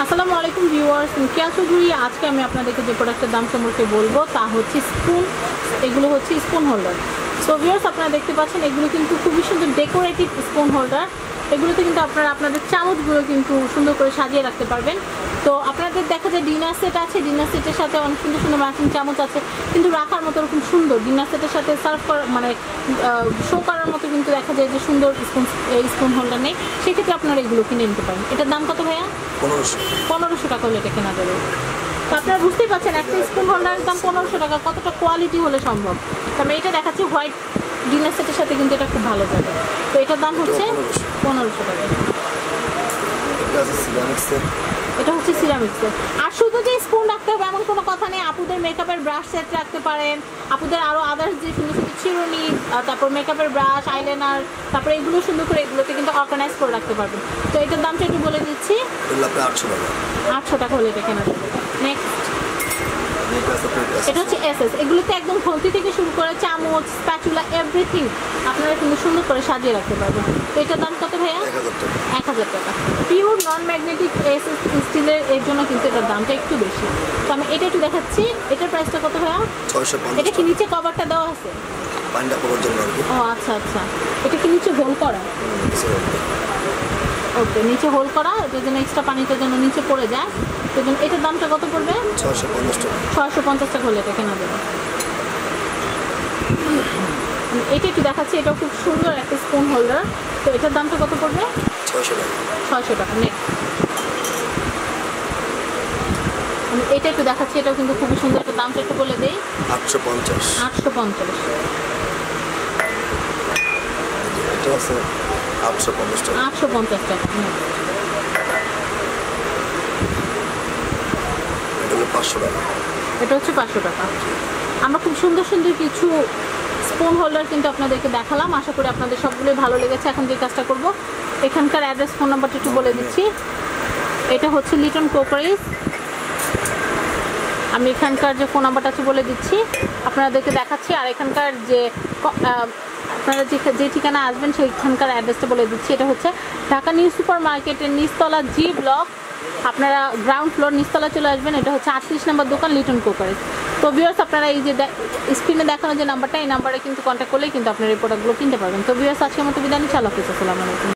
আসসালামু আলাইকুম ভিউয়ার্স, মুকিয়া চৌধুরী। আজকে আমি আপনাদেরকে যে প্রোডাক্টের দাম সম্পর্কে বলবো তা হচ্ছে স্পুন। এগুলো হচ্ছে স্পুন হোল্ডার। সো ভিউয়ার্স, আপনারা দেখতে পাচ্ছেন এগুলো কিন্তু খুবই সুন্দর ডেকোরেটিভ স্পুন হোল্ডার। এগুলোতে কিন্তু আপনারা আপনাদের চামচগুলো কিন্তু সুন্দর করে সাজিয়ে রাখতে পারবেন। তো আপনাদের দেখা যায় ডিনার সেট আছে, ডিনার সেটের সাথে অনেক সুন্দর সুন্দর ম্যাচিং চামচ আছে, কিন্তু রাখার মতো এরকম সুন্দর ডিনার সেটের সাথে সার্ভ করা মানে শো করার মতো কিন্তু দেখা যায় যে সুন্দর স্পুন হোল্ডার নেই। সেক্ষেত্রে আপনারা এগুলো কিনে নিতে পারেন। এটার দাম কত ভাইয়া? 1500 টাকা হলে এটা কেনা যাবে। তো আপনারা বুঝতেই পারছেন একটা স্পুন হোল্ডারের দাম 1500 টাকা, কতটা কোয়ালিটি হলে সম্ভব। তো আমি এটা দেখাচ্ছি হোয়াইট ডিনার সেটের সাথে, কিন্তু এটা খুব ভালো যাবে। তো এটার দাম হচ্ছে 1500 টাকা। এটা হচ্ছে সিরামিক্সের। আর শুধু যে স্পুন রাখতে হবে এমন কোনো কথা নেই। আপুদের মেকআপের ব্রাশ সেট রাখতে পারেন, আপুদের আরও আদার্স যে সুন্দর সুন্দর চিরুনি, তারপর মেকআপের ব্রাশ, আইলাইনার, তারপরে এগুলো সুন্দর করে এগুলোতে কিন্তু অর্গানাইজ করে রাখতে পারবেন। তো এটার দামটা একটু বলে দিচ্ছি, 800 টাকা হলে এটা কেনা যাবে। নেক্সট এটা হচ্ছে এসএস। এগুলোতে একদম খন্তি থেকে শুরু করে চামচ, স্প্যাচুলা, এভরিথিং আপনারা কিন্তু সুন্দর করে সাজিয়ে রাখতে পারবেন। তো এটার দাম কত ভাইয়া? 1000 টাকা। পিওর নন ম্যাগনেটিক এসএস স্টিলের, এর জন্য কিন্তু এটার দামটা একটু বেশি। তো আমি এটা একটু দেখাচ্ছি। এটার প্রাইসটা কত ভাইয়া? 650। এটা কি নিচে কভারটা দেওয়া আছে? ও আচ্ছা আচ্ছা, এটা কি নিচে হোল করা? ওকে, নিচে হোল করা, এটার জন্য এক্সট্রা পানিটার জন্য নিচে পড়ে যায়। সেই জন্য এটার দামটা কত পড়বে? 650 টাকা হলে এটা কেনা যাবে। এটা একটু দেখাচ্ছি, এটাও খুব সুন্দর একটা স্পুন হোল্ডার। তো এটার দামটা কত পড়বে? 600 টাকা। নেক্সট আমি এটা একটু দেখাচ্ছি, এটাও কিন্তু খুবই সুন্দর। একটা দামটা একটু বলে দেই, 850। 850 এটা আছে 850 টাকা। 850 টাকা। এটা হলো 500 টাকা। এটা হচ্ছে 500 টাকা। আমরা খুব সুন্দর সুন্দর কিছু স্পুন হোল্ডার কিন্তু আপনাদেরকে দেখালাম। আশা করি আপনাদের সবগুলোই ভালো লেগেছে। এখন যে কাজটা করব, এখানকার অ্যাড্রেস, ফোন নাম্বারটা একটু বলে দিচ্ছি। এটা হচ্ছে লিটন কোকারিজ। আমি এখানকার যে ফোন নাম্বারটা আছে বলে দিচ্ছি, আপনাদেরকে দেখাচ্ছি। আর এখানকার যে আপনারা যে ঠিকানা আসবেন সেইখানকার অ্যাড্রেসটা বলে দিচ্ছি। এটা হচ্ছে ঢাকা নিউ সুপার মার্কেটের নিচতলা জি ব্লক। আপনারা গ্রাউন্ড ফ্লোর নিচতলা চলে আসবেন। এটা হচ্ছে 38 নম্বর দোকান, লিটন কোকারিজ। তো ভিউয়ার্স, আপনারা এই যে স্ক্রিনে দেখানো যে নাম্বারটা, এই নাম্বারে কিন্তু কন্ট্যাক্ট করলেই কিন্তু আপনারা এই প্রোডাক্টগুলো কিনতে পারবেন। তো ভিউয়ার্স, আজকের মতো বিদায় নিচ্ছি। আল্লাহ হাফেজ। আসসালামু আলাইকুম।